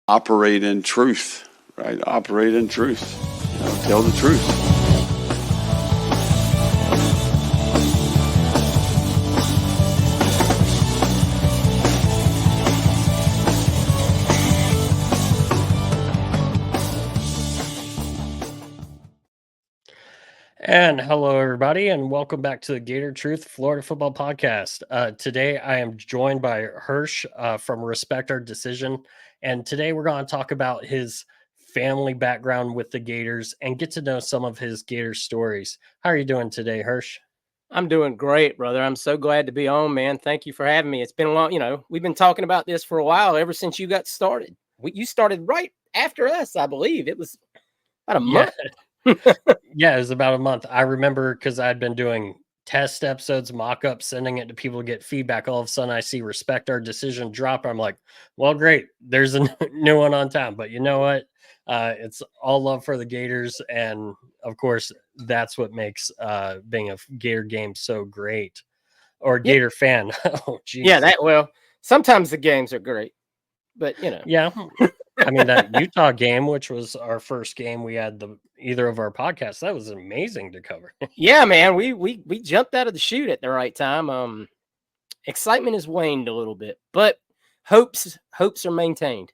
operate in truth, right? Operate in truth. Tell the truth. And hello, everybody, and welcome back to the Gator Truth Florida Football Podcast. Today, I am joined by Hersh from Respect Our Decision, and today we're going to talk about his family background with the Gators and get to know some of his Gator stories. How are you doing today, Hersh? I'm doing great, brother. I'm so glad to be on, man. Thank you for having me. It's been a long, we've been talking about this for a while, ever since you got started. You started right after us, I believe. It was about a month. Yeah, it was about a month. I remember because I'd been doing test episodes, mock-ups, sending it to people to get feedback. All of a sudden, I see Respect Our Decision drop. I'm like, well, great. There's a new one on time. But you know what? It's all love for the Gators. And, of course, that's what makes being a Gator game so great. Or Gator fan. Oh, geez. Yeah, sometimes the games are great. But, Yeah. I mean, that Utah game, which was our first game we had either of our podcasts, that was amazing to cover. Yeah, man, we jumped out of the chute at the right time. Excitement has waned a little bit, but hopes are maintained.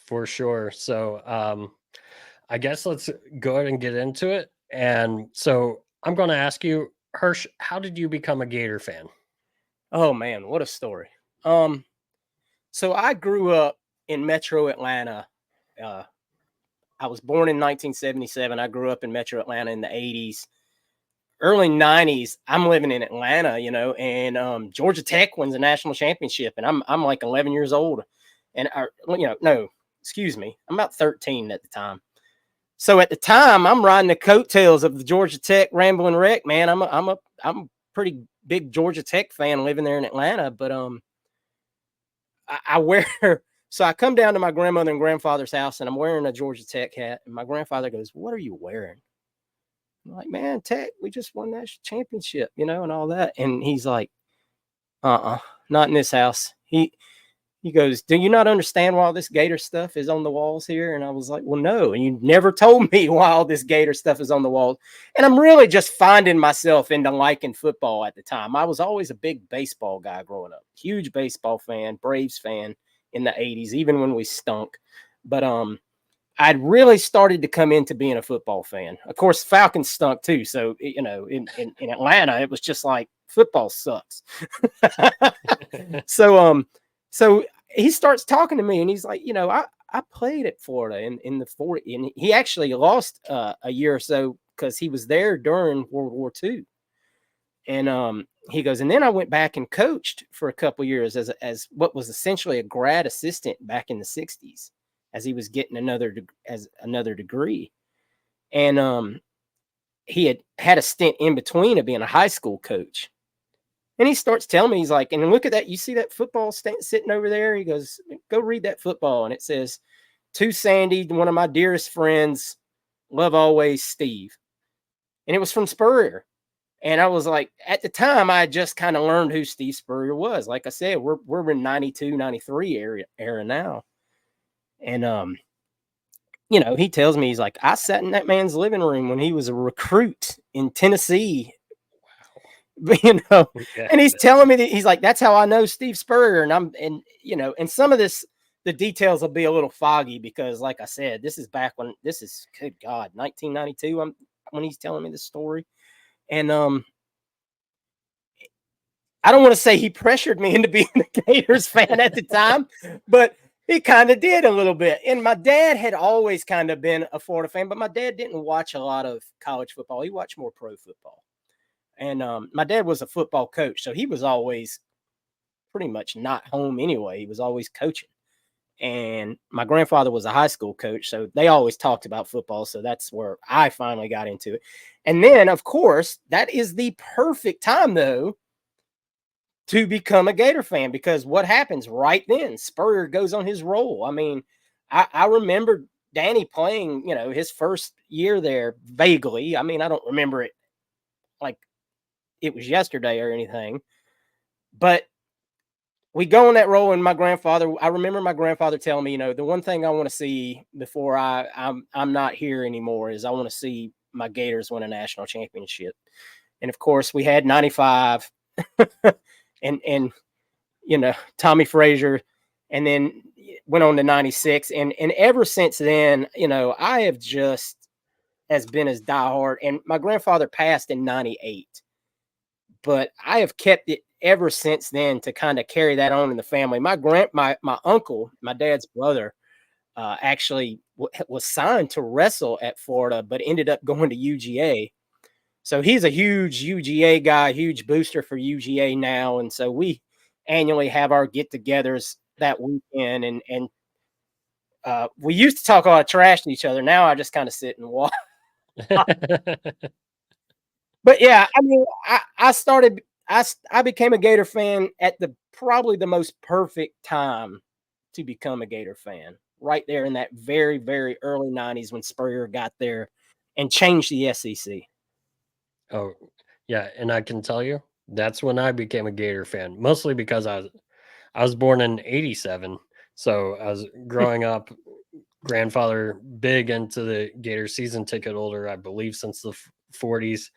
For sure. So I guess let's go ahead and get into it. And so I'm going to ask you, Hersh, how did you become a Gator fan? Oh man, what a story. So I grew up in Metro Atlanta. I was born in 1977. I grew up in Metro Atlanta in the 80s. Early 90s, I'm living in Atlanta, and Georgia Tech wins a national championship, and I'm like 11 years old. And excuse me, I'm about 13 at the time. So at the time, I'm riding the coattails of the Georgia Tech Rambling Wreck, man. I'm a pretty big Georgia Tech fan living there in Atlanta, but I wear. So I come down to my grandmother and grandfather's house, and I'm wearing a Georgia Tech hat. And my grandfather goes, "What are you wearing?" I'm like, "Man, Tech, we just won that championship, and all that." And he's like, not in this house." He goes, "Do you not understand why all this Gator stuff is on the walls here?" And I was like, "Well, no. And you never told me why all this Gator stuff is on the walls." And I'm really just finding myself into liking football at the time. I was always a big baseball guy growing up, huge baseball fan, Braves fan in the 80s, even when we stunk. But I'd really started to come into being a football fan. Of course, Falcons stunk too. So, in Atlanta, it was just like football sucks. So he starts talking to me, and he's like, I played at Florida in the 40s, and he actually lost a year or so because he was there during World War II. And he goes, and then I went back and coached for a couple years as what was essentially a grad assistant back in the 60s, as he was getting another degree. And he had a stint in between of being a high school coach. And he starts telling me, he's like, "And look at that. You see that football sitting over there?" He goes, "Go read that football." And it says, "To Sandy, one of my dearest friends, love always, Steve." And it was from Spurrier. And I was like, at the time, I had just kind of learned who Steve Spurrier was. Like I said, we're in 92, 93 era now. And he tells me, he's like, "I sat in that man's living room when he was a recruit in Tennessee." Wow. And he's telling me that he's like, "That's how I know Steve Spurrier." And some of this, the details will be a little foggy because, like I said, this is good God, 1992. When he's telling me this story. And I don't want to say he pressured me into being a Gators fan at the time, but he kind of did a little bit. And my dad had always kind of been a Florida fan, but my dad didn't watch a lot of college football. He watched more pro football. And my dad was a football coach, so he was always pretty much not home anyway. He was always coaching. And my grandfather was a high school coach, so they always talked about football. So that's where I finally got into it. And then, of course, that is the perfect time, though, to become a Gator fan, because what happens right then? Spurrier goes on his roll. I mean, I remember Danny playing, his first year there vaguely. I mean, I don't remember it like it was yesterday or anything, but we go on that roll, and I remember my grandfather telling me, you know, the one thing I want to see before I'm not here anymore is I want to see my Gators win a national championship. And of course, we had 95 and you know, Tommy Frazier, and then went on to 96. And ever since then, you know, I have just has been as diehard. And my grandfather passed in 98, but I have kept it ever since then to kind of carry that on in the family. My uncle, my dad's brother, actually was signed to wrestle at Florida, but ended up going to UGA. So he's a huge UGA guy, huge booster for UGA now. And so we annually have our get-togethers that weekend, and we used to talk a lot of trash to each other. Now I just kind of sit and watch. But yeah, I mean, I became a Gator fan at probably the most perfect time to become a Gator fan, right there in that very, very early 90s when Spurrier got there and changed the SEC. Oh, yeah, and I can tell you that's when I became a Gator fan, mostly because I was born in '87, so I was growing up. Grandfather big into the Gator season ticket holder, I believe, since the '40s,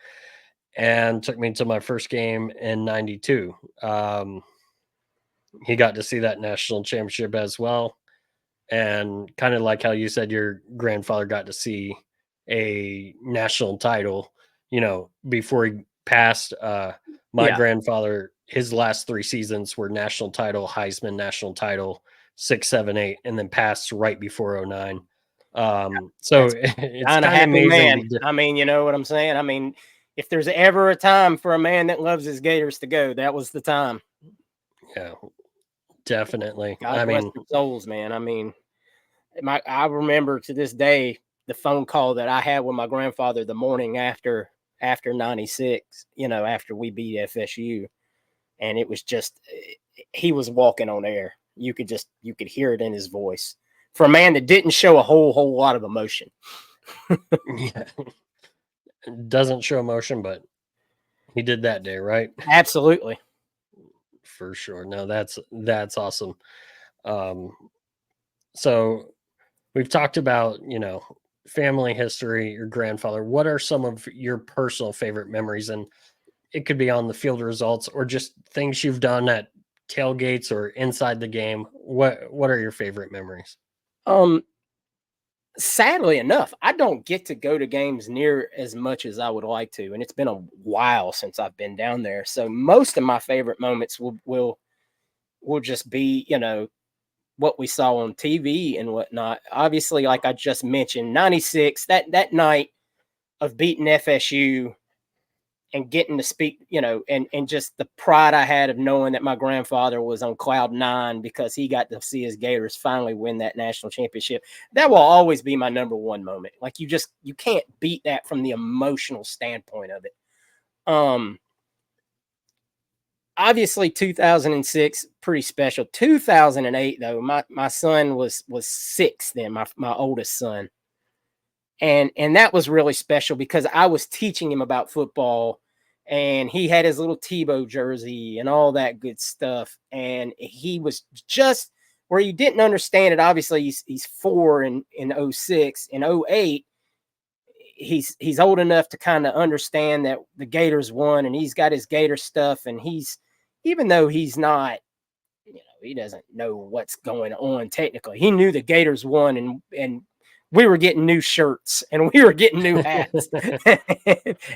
and took me to my first game in '92. He got to see that national championship as well, and kind of like how you said your grandfather got to see a national title, you know, before he passed. My Yeah. grandfather, his last 3 seasons were national title, Heisman national title, 6, 7, 8, and then passed right before '09. So That's it's kind of kind of happy amazing. man. I mean, you know what I'm saying? I mean, if there's ever a time for a man that loves his Gators to go, that was the time. Yeah, definitely. God I bless mean, their souls, man. I mean, I remember to this day the phone call that I had with my grandfather the morning after 96, you know, after we beat FSU. And it was just, he was walking on air. You could hear it in his voice for a man that didn't show a whole lot of emotion. yeah, doesn't show emotion, but he did that day, right? Absolutely. For sure. No, that's awesome. Um, so we've talked about, you know, family history, your grandfather. What are some of your personal favorite memories? And it could be on the field results or just things you've done at tailgates or inside the game. What are your favorite memories? Um, Sadly enough, I don't get to go to games near as much as I would like to, and it's been a while since I've been down there. So most of my favorite moments will just be, you know, what we saw on TV and whatnot. Obviously, like I just mentioned, 96, that night of beating FSU and getting to speak, you know, and just the pride I had of knowing that my grandfather was on cloud 9 because he got to see his Gators finally win that national championship. That will always be my number one moment. Like you can't beat that from the emotional standpoint of it. Obviously 2006 pretty special. 2008 though, my son was 6 then, my oldest son. And that was really special because I was teaching him about football, and he had his little Tebow jersey and all that good stuff. And he was just where you didn't understand it. Obviously, he's 4 in 06. In 08, he's old enough to kind of understand that the Gators won, and he's got his Gator stuff. And even though he's not, you know, he doesn't know what's going on technically. He knew the Gators won, and we were getting new shirts and we were getting new hats.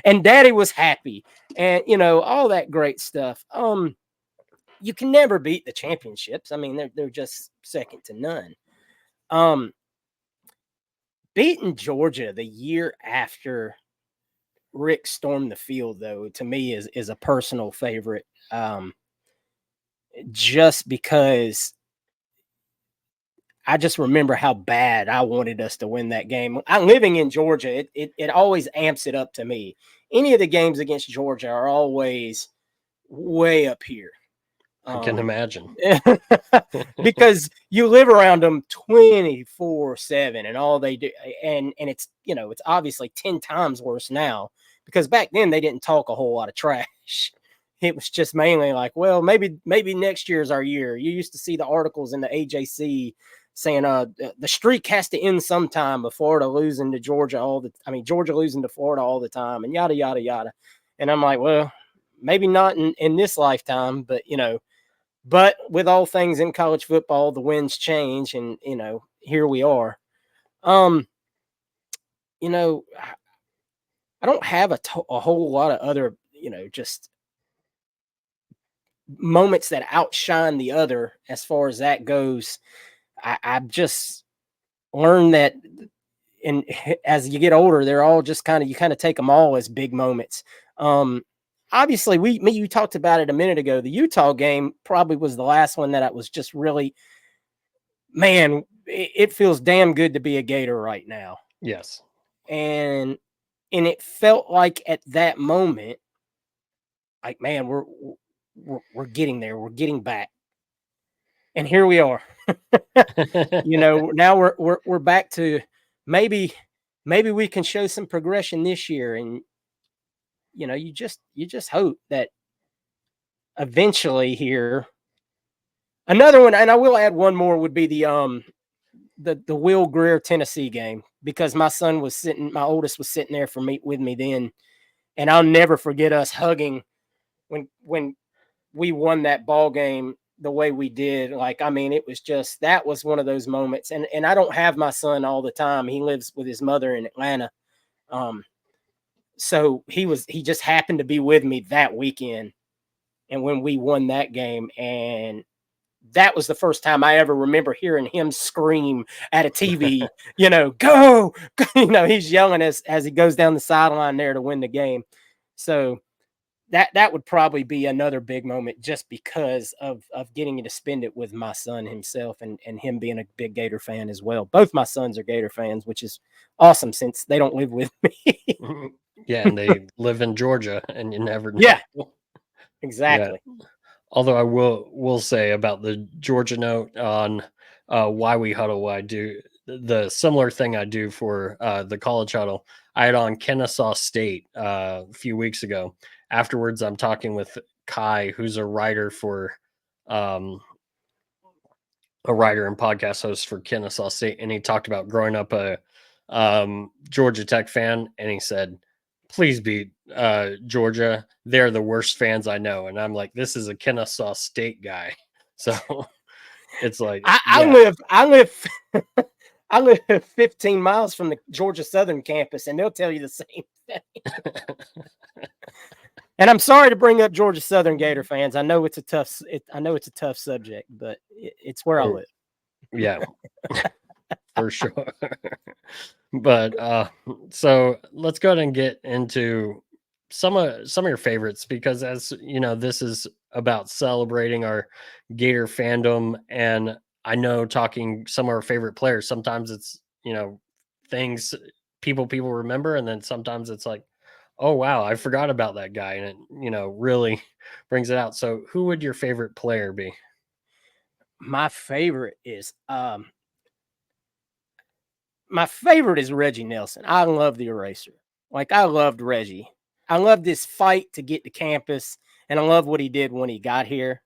And Daddy was happy, and you know, all that great stuff. You can never beat the championships. I mean, they're just second to none. Beating Georgia the year after Rick stormed the field, though, to me is a personal favorite. Just because I just remember how bad I wanted us to win that game. I'm living in Georgia. It always amps it up to me. Any of the games against Georgia are always way up here. I can imagine. Because you live around them 24/7 and all they do. And it's, you know, it's obviously 10 times worse now because back then they didn't talk a whole lot of trash. it was just mainly like, well, maybe next year's our year. You used to see the articles in the AJC saying the streak has to end sometime, but Florida losing to Georgia Georgia losing to Florida all the time, and yada yada yada. And I'm like, well, maybe not in this lifetime, but but with all things in college football, the winds change, and here we are. I don't have a whole lot of other, just moments that outshine the other as far as that goes. I've just learned that, and as you get older, they're all just you kind of take them all as big moments. Obviously, you talked about it a minute ago. The Utah game probably was the last one that I was just really, man, it feels damn good to be a Gator right now. Yes. And it felt like at that moment, like, man, we're getting there. We're getting back. And here we are. Now we're back to maybe we can show some progression this year. And you just hope that eventually here. Another one, and I will add one more, would be the Will Greer Tennessee game, because my oldest was sitting there with me then, and I'll never forget us hugging when we won that ball game the way we did. It was just, that was one of those moments. And I don't have my son all the time. He lives with his mother in Atlanta. So he just happened to be with me that weekend. And when we won that game, and that was the first time I ever remember hearing him scream at a TV, go, he's yelling as he goes down the sideline there to win the game. So that would probably be another big moment, just because of getting to spend it with my son himself, and him being a big Gator fan as well. Both my sons are Gator fans, which is awesome since they don't live with me. Yeah, and they live in Georgia, and you never know. Yeah, exactly. Yeah. Although I will say about the Georgia note on why we huddle, I do the similar thing I do for the college huddle. I had on Kennesaw State a few weeks ago. Afterwards, I'm talking with Kai, who's a writer and podcast host for Kennesaw State, and he talked about growing up a Georgia Tech fan, and he said, please beat Georgia. They're the worst fans I know. And I'm like, this is a Kennesaw State guy. So it's like, I live 15 miles from the Georgia Southern campus, and they'll tell you the same thing. And I'm sorry to bring up Georgia Southern Gator fans. I know it's a tough subject, but it's where I live. Yeah, for sure. But so let's go ahead and get into some of your favorites, because as you know, this is about celebrating our Gator fandom. And I know, talking some of our favorite players, sometimes it's, things people remember, and then sometimes it's like, oh wow, I forgot about that guy, and it really brings it out. So who would your favorite player be? My favorite is Reggie Nelson. I love the Eraser. I loved Reggie. I loved this fight to get to campus, and I love what he did when he got here.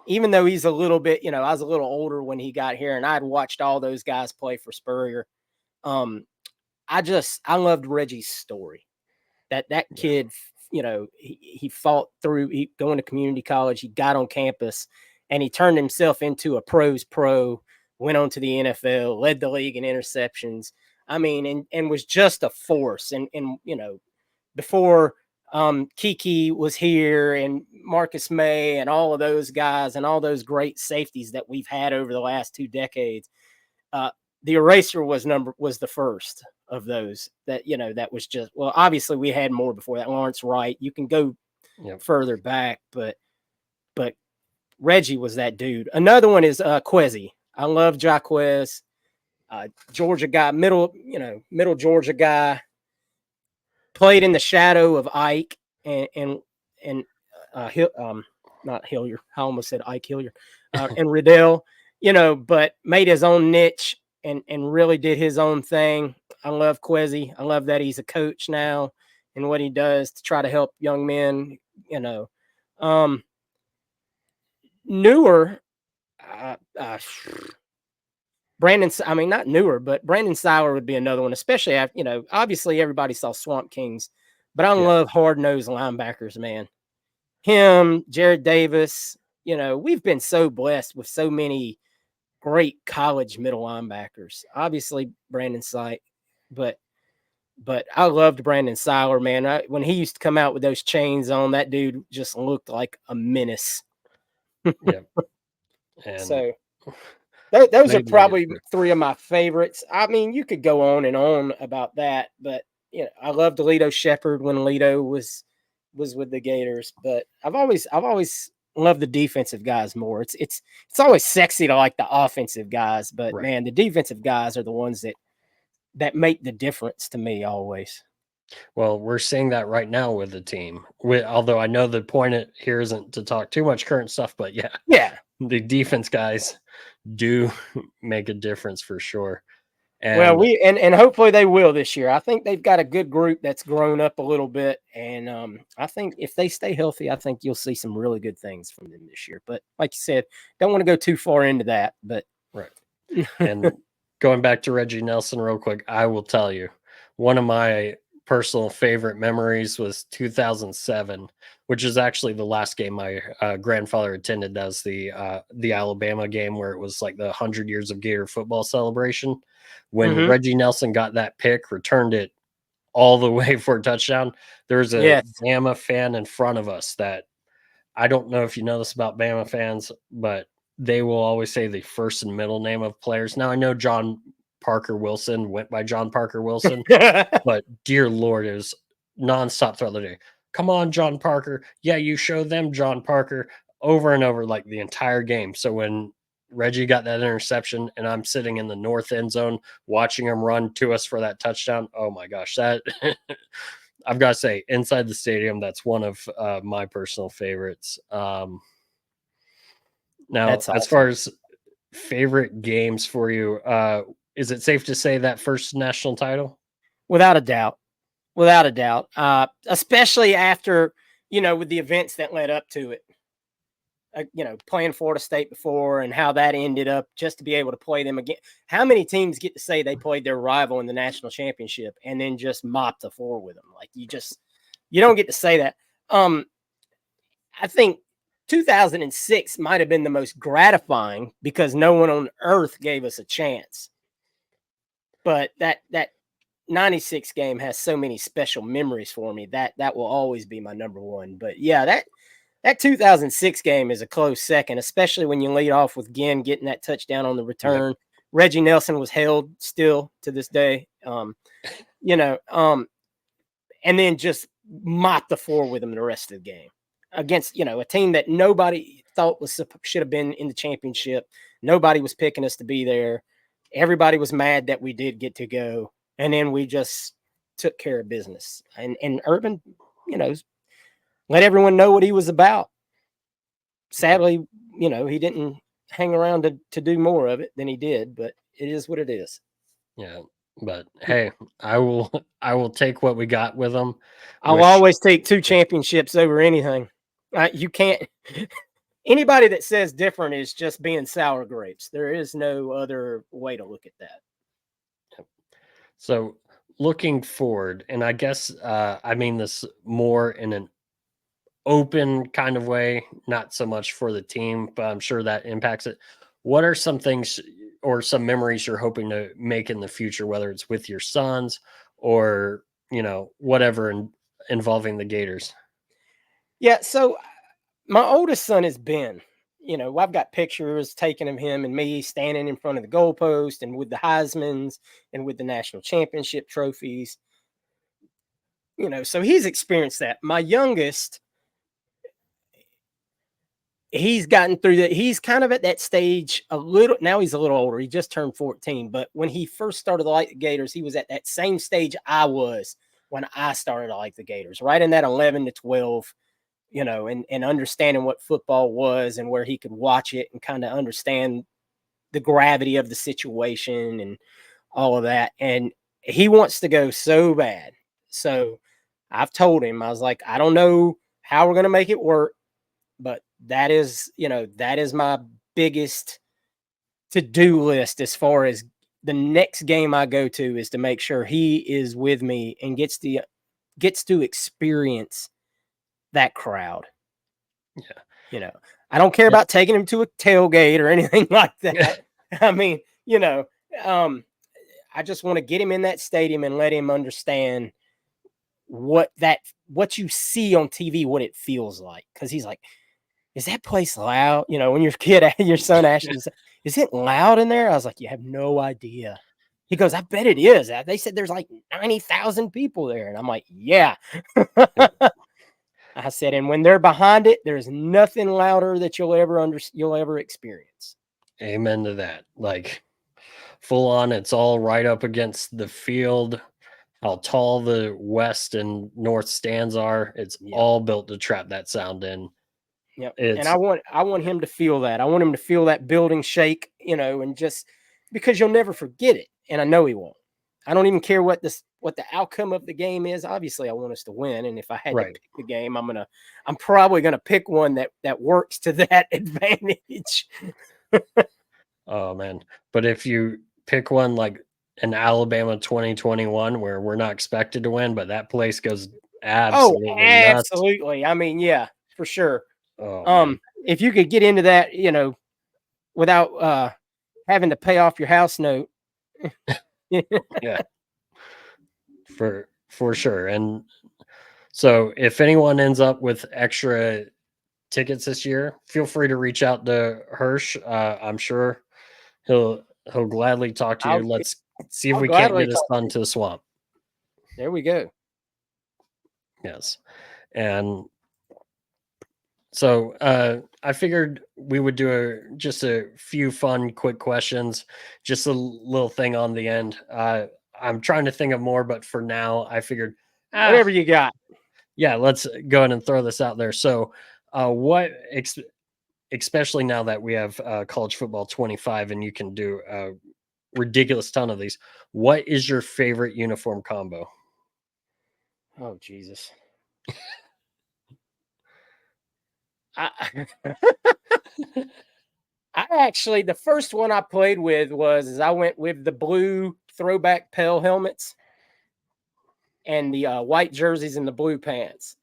Even though he's a little bit, I was a little older when he got here, and I'd watched all those guys play for Spurrier. I loved Reggie's story. That kid, he fought through, going to community college, he got on campus, and he turned himself into a pro's pro, went on to the NFL, led the league in interceptions. And was just a force. And before Kiki was here, and Marcus May, and all of those guys, and all those great safeties that we've had over the last 2 decades, the Eraser was the first of those that, that was just, well, obviously we had more before that. Lawrence Wright, you can go further back, but Reggie was that dude. Another one is Quezzy. I love Jaquez, Georgia guy, middle Georgia guy, played in the shadow of Ike and not Hilliard. I almost said Ike Hilliard, and Riddell, but made his own niche and really did his own thing. I love Quezzy. I love that he's a coach now and what he does to try to help young men, Newer, Brandon. I mean, not newer, but Brandon Seiler would be another one, especially after, obviously everybody saw Swamp Kings, but I love hard-nosed linebackers, man. Him, Jared Davis. We've been so blessed with so many great college middle linebackers. Obviously, Brandon Sight, but I loved Brandon Seiler, man. When he used to come out with those chains on, that dude just looked like a menace. Yeah. And so those are probably three of my favorites. I mean, you could go on and on about that, but I loved Alito Shepherd when Alito was with the Gators, but I've always loved the defensive guys more. It's always sexy to like the offensive guys, but man, the defensive guys are the ones that make the difference to me always. Well, we're seeing that right now with the team. Although I know the point here isn't to talk too much current stuff, but yeah, the defense guys do make a difference for sure. And well, and hopefully they will this year. I think they've got a good group that's grown up a little bit, and I think if they stay healthy, I think you'll see some really good things from them this year. But like you said, don't want to go too far into that. But and going back to Reggie Nelson real quick, I will tell you, one of my personal favorite memories was 2007, which is actually the last game my grandfather attended. That was the Alabama game where it was like the 100 years of Gator football celebration. When Reggie Nelson got that pick, returned it all the way for a touchdown, there was a Bama fan in front of us that, I don't know if you know this about Bama fans, but they will always say the first and middle name of players. Now, I know John Parker Wilson went by John Parker Wilson, but dear Lord, it was nonstop throughout the day. Come on, John Parker. Yeah, you show them John Parker, over and over, like the entire game. So when Reggie got that interception and I'm sitting in the north end zone watching him run to us for that touchdown, oh my gosh, that I've got to say, inside the stadium, that's one of my personal favorites. Now, that's awesome. As far as favorite games for you, is it safe to say that first national title? Without a doubt. Especially after, with the events that led up to it. Playing Florida State before and how that ended up, just to be able to play them again. How many teams get to say they played their rival in the national championship and then just mop the floor with them? Like, you don't get to say that. I think 2006 might have been the most gratifying because no one on earth gave us a chance. But that 96 game has so many special memories for me that will always be my number one. But yeah, that 2006 game is a close second, especially when you lead off with Ginn getting that touchdown on the return. Yep. Reggie Nelson was held still to this day, and then just mop the floor with him the rest of the game against, a team that nobody thought should have been in the championship. Nobody was picking us to be there. Everybody was mad that we did get to go, and then we just took care of business. And Urban, let everyone know what he was about. Sadly, he didn't hang around to do more of it than he did, but it is what it is. Yeah, but hey, I will take what we got with him. I'll always take 2 championships over anything. You can't. Anybody that says different is just being sour grapes. There is no other way to look at that. So looking forward, and I guess I mean this more in an open kind of way, not so much for the team, but I'm sure that impacts it. What are some things or some memories you're hoping to make in the future, whether it's with your sons or, whatever involving the Gators? Yeah. So my oldest son is Ben. I've got pictures taken of him and me standing in front of the goalpost and with the Heismans and with the national championship trophies. So he's experienced that. My youngest, he's gotten through that. He's kind of at that stage a little. Now he's a little older. He just turned 14. But when he first started to like the Gators, he was at that same stage I was when I started to like the Gators, right in that 11 to 12, and understanding what football was and where he could watch it and kind of understand the gravity of the situation and all of that. And he wants to go so bad. So I've told him, I was like, I don't know how we're going to make it work. but that is my biggest to-do list as far as the next game I go to is to make sure he is with me and gets to experience that crowd. Yeah. I don't care about taking him to a tailgate or anything like that. I mean, I just want to get him in that stadium and let him understand what you see on TV, what it feels like. Because he's like, is that place loud? When your son asked him, is it loud in there? I was like, you have no idea. He goes, I bet it is. They said there's like 90,000 people there. And I'm like, yeah. I said, and when they're behind it, there's nothing louder that you'll ever experience. Amen to that. Like full on, it's all right up against the field. How tall the west and north stands are. It's all built to trap that sound in. Yep. And I want him to feel that. I want him to feel that building shake, and just because you'll never forget it. And I know he won't. I don't even care what the outcome of the game is. Obviously, I want us to win. And if I had to pick the game, I'm probably gonna pick one that works to that advantage. Oh man. But if you pick one like an Alabama 2021 where we're not expected to win, but that place goes absolutely nuts. Absolutely. I mean, yeah, for sure. Oh, if you could get into that, without having to pay off your house note. Yeah. For sure. And so if anyone ends up with extra tickets this year, feel free to reach out to Hersh. I'm sure he'll gladly talk to you. Let's see if we can't get his son to the swamp. There we go. Yes. And so I figured we would do just a few fun, quick questions, just a little thing on the end. I'm trying to think of more, but for now, I figured whatever you got. Yeah, let's go ahead and throw this out there. So, especially now that we have college football 25 and you can do a ridiculous ton of these, what is your favorite uniform combo? Oh, Jesus. I actually, the first one I played with I went with the blue throwback Pell helmets and the white jerseys and the blue pants.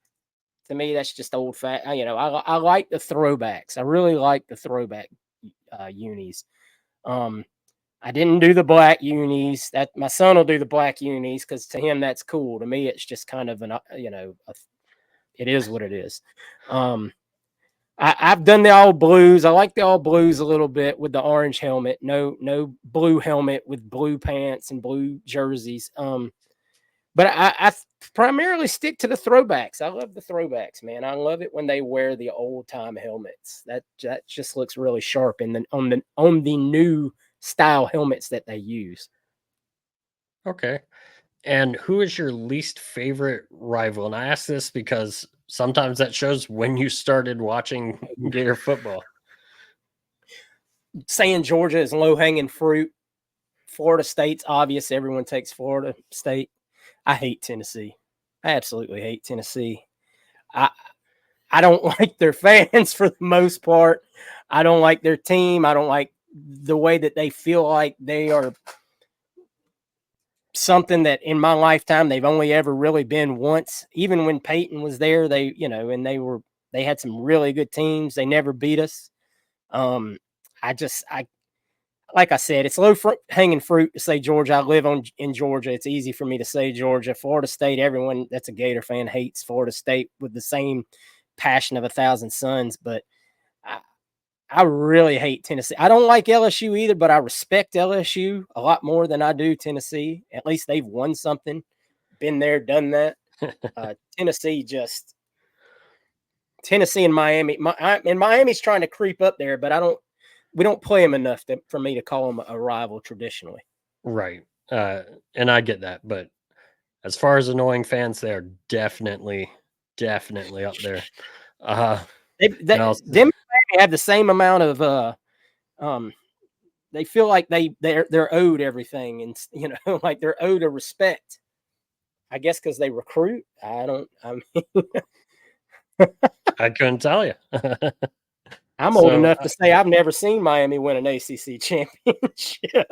To me, that's just old fat. I like the throwbacks. I really like the throwback unis. I didn't do the black unis. That my son will do the black unis because to him that's cool. To me, it's just kind of it is what it is. I've done the all blues. I like the all blues a little bit with the orange helmet. No blue helmet with blue pants and blue jerseys. But I primarily stick to the throwbacks. I love the throwbacks, man. I love it when they wear the old time helmets. That just looks really sharp on the new style helmets that they use. Okay. And who is your least favorite rival? And I ask this because sometimes that shows when you started watching Gator football. Saying Georgia is low hanging fruit. Florida State's obvious. Everyone takes Florida State. I hate Tennessee. I absolutely hate Tennessee. I don't like their fans for the most part. I don't like their team. I don't like the way that they feel like they are something that in my lifetime they've only ever really been once. Even when Peyton was there, they had some really good teams. They never beat us. Like I said, it's low hanging fruit to say Georgia. I live in Georgia. It's easy for me to say Georgia. Florida State, everyone that's a Gator fan hates Florida State with the same passion of 1,000 suns. But I really hate Tennessee. I don't like LSU either, but I respect LSU a lot more than I do Tennessee. At least they've won something, been there, done that. Tennessee and Miami. And Miami's trying to creep up there, but we don't play them enough for me to call them a rival traditionally. Right. And I get that. But as far as annoying fans, they are definitely up there. Them have the same amount of they feel like they're owed everything, and like they're owed a respect. I guess because they recruit. I couldn't tell you. I'm old So, enough to say I've never seen Miami win an ACC championship.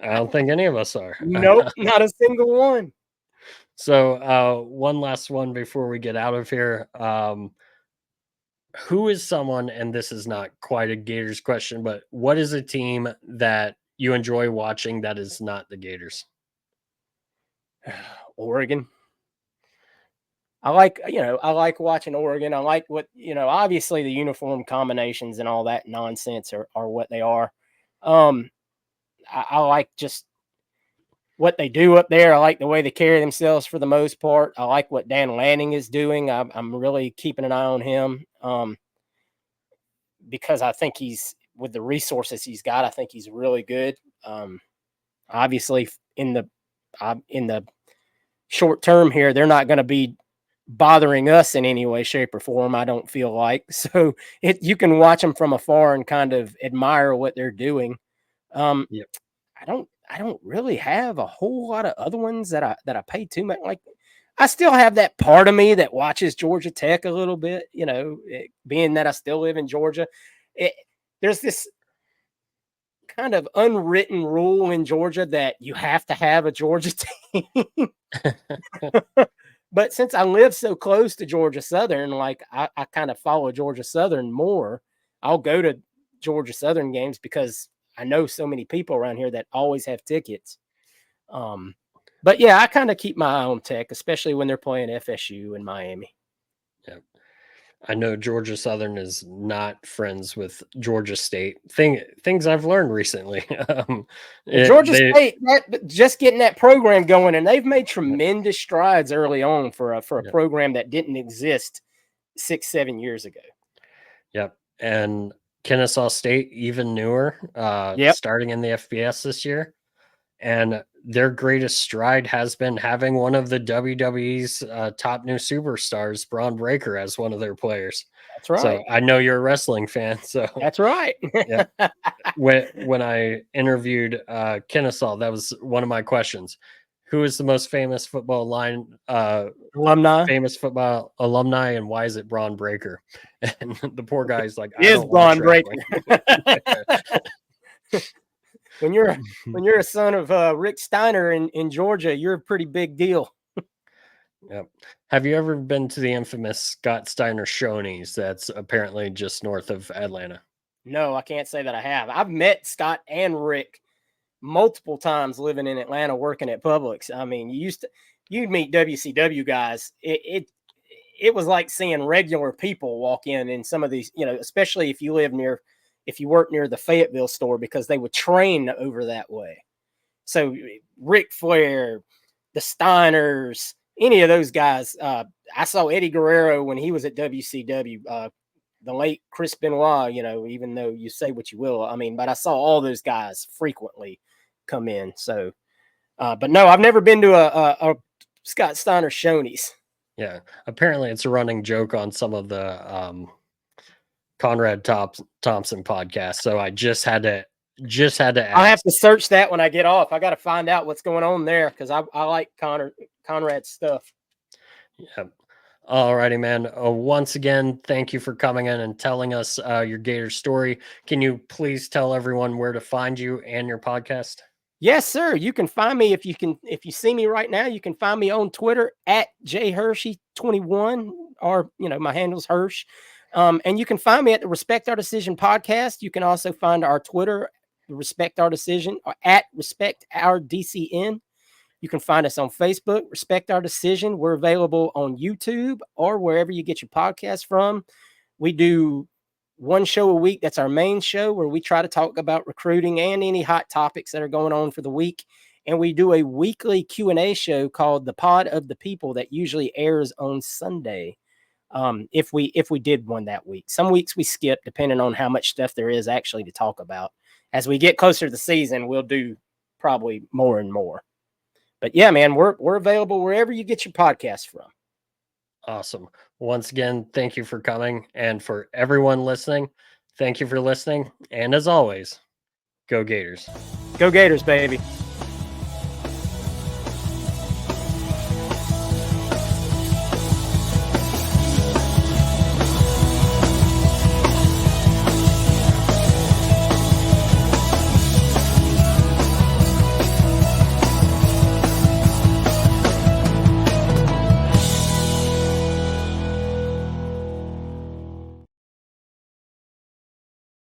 I don't think any of us are. Nope, not a single one. So, one last one before we get out of here. Who is someone, and this is not quite a Gators question, but what is a team that you enjoy watching that is not the Gators? Oregon. I like watching Oregon. I like what, obviously the uniform combinations and all that nonsense are what they are. I like just what they do up there. I like the way they carry themselves for the most part. I like what Dan Lanning is doing. I'm really keeping an eye on him because I think with the resources he's got, I think he's really good. Obviously, in the short term here, they're not going to be bothering us in any way, shape, or form. I don't feel like so. You can watch them from afar and kind of admire what they're doing. Yep. I don't really have a whole lot of other ones that I pay too much. Like, I still have that part of me that watches Georgia Tech a little bit. Being that I still live in Georgia, there's this kind of unwritten rule in Georgia that you have to have a Georgia team. But since I live so close to Georgia Southern, like I kind of follow Georgia Southern more. I'll go to Georgia Southern games because I know so many people around here that always have tickets. But yeah, I kind of keep my eye on Tech, especially when they're playing FSU in Miami. Yeah. I know Georgia Southern is not friends with Georgia State. Things I've learned recently. Georgia State, just getting that program going, and they've made tremendous strides early on for a program that didn't exist 6-7 years ago. Yep. And Kennesaw State, even newer, starting in the FBS this year. And their greatest stride has been having one of the WWE's top new superstars, Braun Breaker, as one of their players. That's right. So I know you're a wrestling fan. So that's right. Yeah. When I interviewed Kennesaw, that was one of my questions. Who is the most famous football alumni? Famous football alumni, and why is it Braun Breaker? And the poor guy's like, "It is Braun Breaker." When you're a son of Rick Steiner in Georgia, you're a pretty big deal. Yep. Have you ever been to the infamous Scott Steiner Shoney's that's apparently just north of Atlanta? No, I can't say that I have. I've met Scott and Rick multiple times living in Atlanta, working at Publix. I mean, you'd meet WCW guys. It was like seeing regular people walk in some of these, especially if you work near the Fayetteville store, because they would train over that way. So Ric Flair, the Steiners, any of those guys. I saw Eddie Guerrero when he was at WCW, the late Chris Benoit, even though you say what you will, but I saw all those guys frequently come in. So, but no, I've never been to a Scott Steiner Shoney's. Yeah. Apparently it's a running joke on some of the, Conrad Thompson podcast. So I just had to ask. I'll have to search that when I get off. I got to find out what's going on there, because I like Conrad's stuff. Yeah. All righty, man. Once again, thank you for coming in and telling us your Gator story. Can you please tell everyone where to find you and your podcast? Yes, sir. You can find me if you see me right now. You can find me on Twitter at jhershey21, or my handle's Hersh. And you can find me at the Respect Our Decision podcast. You can also find our Twitter, Respect Our Decision, or at Respect Our DCN. You can find us on Facebook, Respect Our Decision. We're available on YouTube or wherever you get your podcast from. We do one show a week. That's our main show, where we try to talk about recruiting and any hot topics that are going on for the week. And we do a weekly Q&A show called The Pod of the People that usually airs on Sunday. If we did one that week. Some weeks we skip, depending on how much stuff there is actually to talk about. As we get closer to the season, we'll do probably more and more. But yeah, man, we're available wherever you get your podcast from. Awesome. Once again, thank you for coming. And for everyone listening, thank you for listening. And as always, go Gators. Go Gators, baby.